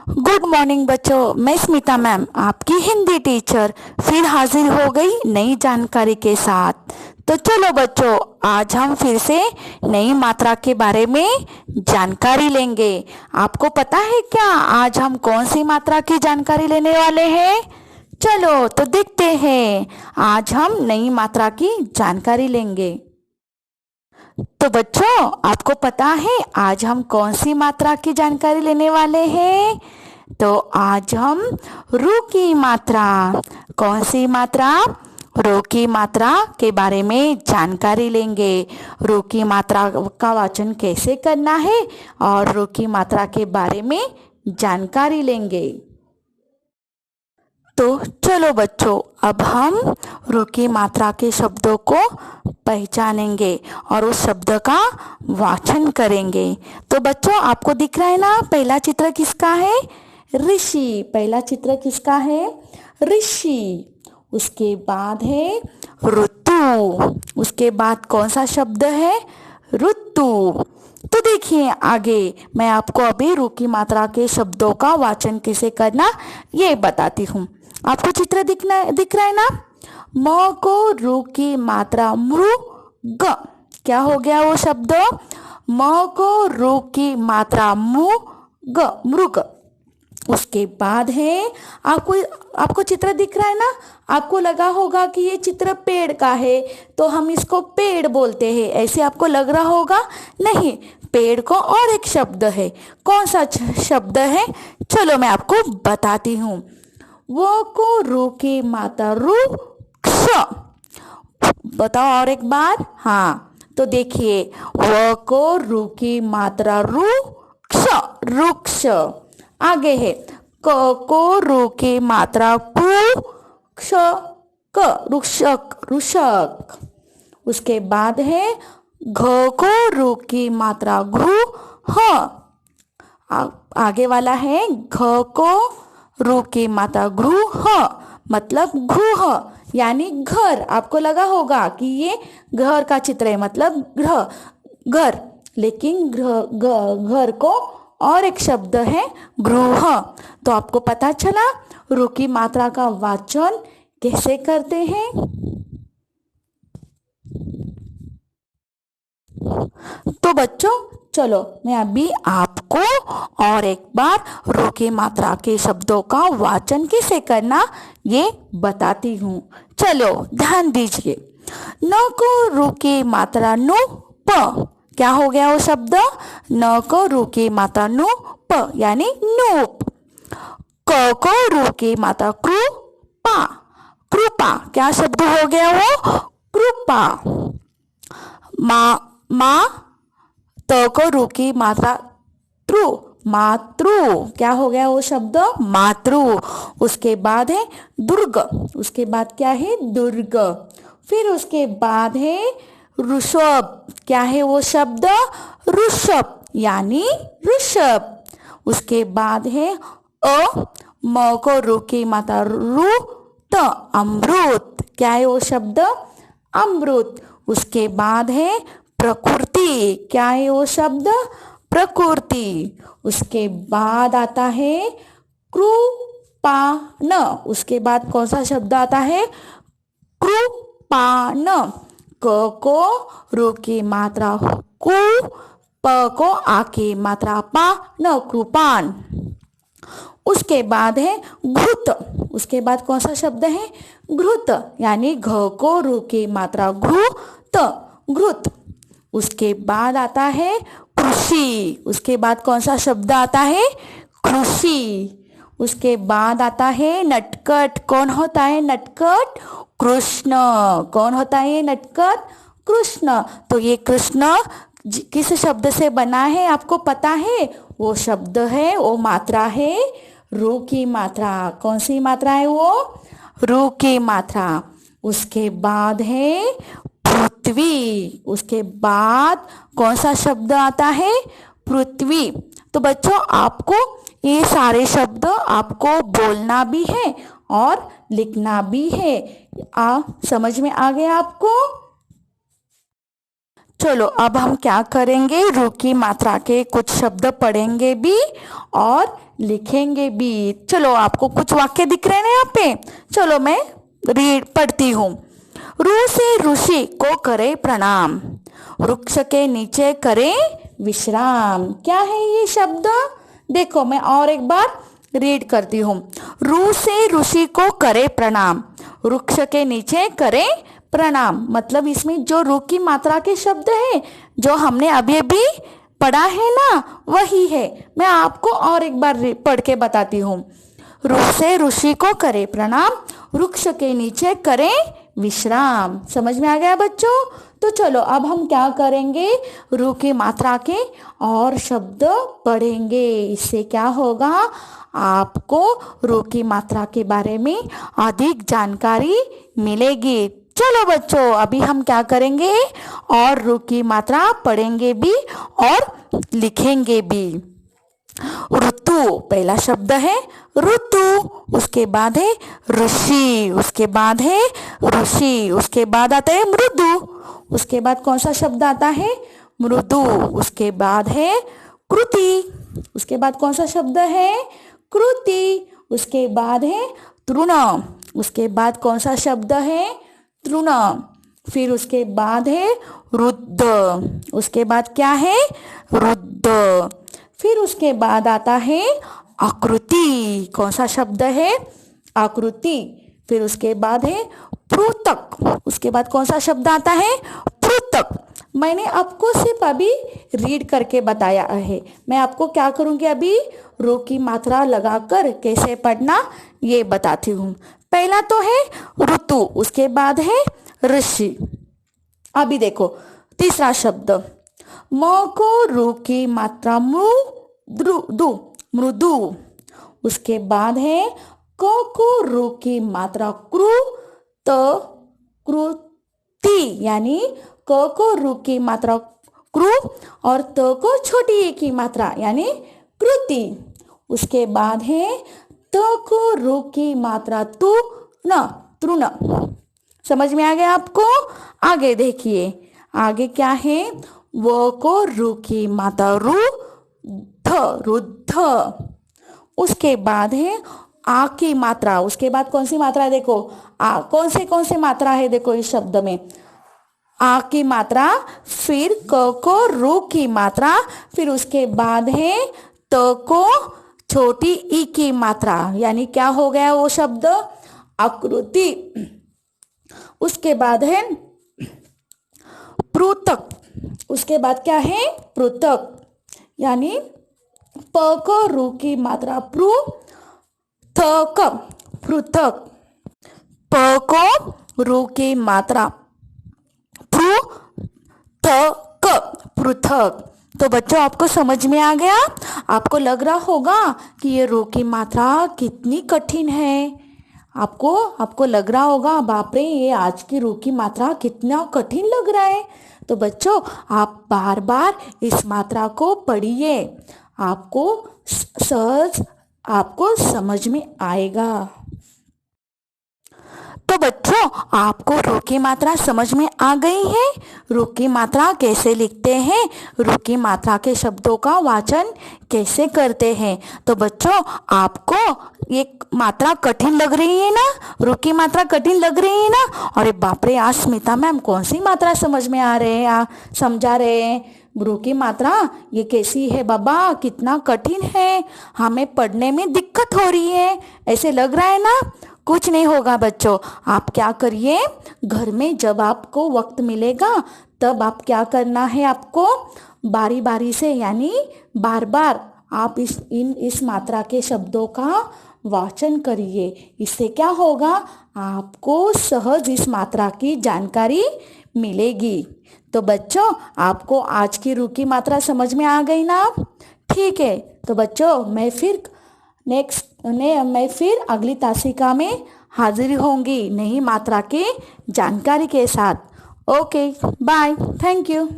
Good morning बच्चों, मैं Smita ma'am आपकी हिंदी टीचर फिर हाजिर हो गई नई जानकारी के साथ। तो चलो बच्चों, आज हम फिर से नई मात्रा के बारे में जानकारी लेंगे। आपको पता है क्या आज हम कौन सी मात्रा की जानकारी लेने वाले हैं? चलो तो देखते हैं, आज हम नई मात्रा की जानकारी लेंगे। तो बच्चों, आपको पता है आज हम कौन सी मात्रा की जानकारी लेने वाले हैं? तो आज हम रू की मात्रा, कौन सी मात्रा? रू की मात्रा के बारे में जानकारी लेंगे। रू की मात्रा का वाचन कैसे करना है और रू की मात्रा के बारे में जानकारी लेंगे। तो चलो बच्चों, अब हम रू की मात्रा के शब्दों को पहचानेंगे और उस शब्द का वाचन करेंगे। तो बच्चों, आपको दिख रहा है ना, पहला चित्र किसका है? ऋषि। पहला चित्र किसका है? ऋषि। उसके बाद है ऋतु। उसके बाद कौन सा शब्द है? ऋतु। तो देखिए आगे, मैं आपको अभी रू की मात्रा के शब्दों का वाचन कैसे करना ये बताती हूँ। आपको चित्र दिख रहा है ना? म को रू की मात्रा मृग। क्या हो गया वो शब्द? म को रू की मात्रा मृग। उसके बाद है, आपको चित्र दिख रहा है ना? आपको लगा होगा कि ये चित्र पेड़ का है, तो हम इसको पेड़ बोलते हैं, ऐसे आपको लग रहा होगा। नहीं, पेड़ को और एक शब्द है। कौन सा शब्द है? चलो मैं आपको बताती हूँ। वो को रू की मात्रा वृक्ष। बताओ और एक बार। हाँ, तो देखिए, वो को रू की मात्रा वृक्ष। आगे है क को रू की मात्रा रुषक। उसके बाद है घ को रू की मात्रा आगे वाला है घ को रू की मात्रा मतलब गृह यानी घर। आपको लगा होगा कि ये घर का चित्र है, मतलब घर, लेकिन घर को और एक शब्द है गृह। तो आपको पता चला रू की मात्रा का वाचन कैसे करते हैं। तो बच्चों, चलो मैं अभी आपको और एक बार रू की मात्रा के शब्दों का वाचन कैसे करना ये बताती हूँ। चलो ध्यान दीजिए। न को रू की मात्रा नु प। क्या हो गया वो शब्द? न को रू की मात्रा नु प यानी नूप। क को रू की मात्रा कृपा। कृपा क्या शब्द हो गया वो? कृपा। मा त को रू की मात्रा मातृ। क्या हो गया वो शब्द? मातृ। उसके बाद है दुर्ग। उसके बाद क्या है? दुर्ग। फिर उसके बाद है ऋषभ। क्या है वो शब्द? ऋषभ यानी ऋषभ। उसके बाद है म को रू की मात्रा अमृत। क्या है वो शब्द? अमृत। उसके बाद है प्रकृति। क्या है वो शब्द? प्रकृति। उसके बाद आता है कृपान। उसके बाद कौन सा शब्द आता है? कृपान। क को रू की मात्रा प को आ की मात्रा पा न कृपान। उसके बाद है घृत। उसके बाद कौन सा शब्द है? घृत यानी घ को रू की मात्रा घृत। उसके बाद आता है कृषि। उसके बाद कौन सा शब्द आता है? कृषि। उसके बाद आता है नटखट। कौन होता है नटखट? कृष्ण। कौन होता है नटखट? कृष्ण। तो ये कृष्ण किस शब्द से बना है आपको पता है? वो शब्द है, वो मात्रा है रू की मात्रा। कौन सी मात्रा है वो? रू की मात्रा। उसके बाद है पृथ्वी। उसके बाद कौन सा शब्द आता है? पृथ्वी। तो बच्चों, आपको ये सारे शब्द आपको बोलना भी है और लिखना भी है। समझ में आ गया आपको? चलो अब हम क्या करेंगे, रू की मात्रा के कुछ शब्द पढ़ेंगे भी और लिखेंगे भी। चलो आपको कुछ वाक्य दिख रहे हैं ना यहाँ पे, चलो मैं पढ़ती हूँ। रू से ऋषि को करे प्रणाम, वृक्ष के नीचे करे विश्राम। क्या है ये शब्द, देखो मैं और एक बार रीड करती हूँ। रू से ऋषि को करे प्रणाम, वृक्ष के नीचे करे प्रणाम। मतलब इसमें जो रू की मात्रा के शब्द है जो हमने अभी अभी पढ़ा है ना, वही है। मैं आपको और एक बार पढ़ के बताती हूँ। रू से ऋषि को करे प्रणाम, वृक्ष के नीचे करे विश्राम। समझ में आ गया बच्चों? तो चलो अब हम क्या करेंगे, रू की मात्रा के और शब्द पढ़ेंगे। इससे क्या होगा, आपको रू की मात्रा के बारे में अधिक जानकारी मिलेगी। चलो बच्चों अभी हम क्या करेंगे, और रू की मात्रा पढ़ेंगे भी और लिखेंगे भी। ऋतु पहला शब्द है ऋतु, उसके बाद है ऋषि, उसके बाद है ऋषि, उसके बाद आता है मृदु, उसके बाद कौन सा शब्द आता है, मृदु, उसके बाद है कृति, उसके बाद कौन सा शब्द है, कृति, उसके बाद है तृण, उसके बाद कौन सा शब्द है, तृण, फिर उसके बाद है रुद्ध, उसके बाद क्या है, रुद्ध, फिर उसके बाद आता है आकृति, कौन सा शब्द है, आकृति, फिर उसके बाद है पृथक, उसके बाद कौन सा शब्द आता है, पृथक। मैंने आपको सिर्फ अभी रीड करके बताया है, मैं आपको क्या करूंगी अभी, रू की मात्रा लगाकर कैसे पढ़ना ये बताती हूँ। पहला तो है ऋतु, उसके बाद है ऋषि। अभी देखो तीसरा शब्द, म को रू की मात्रा मृदु, मृदु, उसके बाद है क को रू की मात्रा कृति, यानी क को रू की मात्रा कृ और त को छोटी ए की मात्रा यानी कृति, उसके बाद है त को रू की मात्रा तृण। समझ में आ गया आपको? आगे देखिए, आगे क्या है, वो को रू की मात्रा रुद्ध, उसके बाद है आ की मात्रा, उसके बाद कौन सी मात्रा है, देखो आ कौन से मात्रा है, देखो इस शब्द में आ की मात्रा, फिर क को रू की मात्रा, फिर उसके बाद है त को छोटी ई की मात्रा, यानी क्या हो गया वो शब्द, आकृति, उसके बाद है पृथक, उसके बाद क्या है, पृथक, यानी प को रू की मात्रा पृथक, प को रू की मात्रा पृथक। तो बच्चों आपको समझ में आ गया? आपको लग रहा होगा कि ये रू की मात्रा कितनी कठिन है, आपको लग रहा होगा बाप रे ये आज की रू की मात्रा कितना कठिन लग रहा है। तो बच्चों आप बार बार इस मात्रा को पढ़िए, आपको सहज आपको समझ में आएगा। तो बच्चों आपको रू की मात्रा समझ में आ गई है, रू की मात्रा कैसे लिखते हैं, रू की मात्रा के शब्दों का वाचन कैसे करते हैं। तो बच्चों आपको ये मात्रा कठिन लग रही है ना, रू की मात्रा कठिन लग रही है ना, अरे बाप रे आज स्मिता मैम कौन सी मात्रा समझ में आ रहे हैं, समझा रहे हैं, रू की मात्रा ये कैसी है बाबा, कितना कठिन है, हमें पढ़ने में दिक्कत हो रही है, ऐसे लग रहा है ना। कुछ नहीं होगा बच्चों, आप क्या करिए, घर में जब आपको वक्त मिलेगा तब आप क्या करना है, आपको बारी बारी से यानी बार बार आप इस मात्रा के शब्दों का वाचन करिए। इससे क्या होगा, आपको सहज इस मात्रा की जानकारी मिलेगी। तो बच्चों आपको आज की रू की मात्रा समझ में आ गई ना? ठीक है, तो बच्चों मैं फिर अगली तासिका में हाजिर होंगी नई मात्रा की जानकारी के साथ। Okay bye, thank you.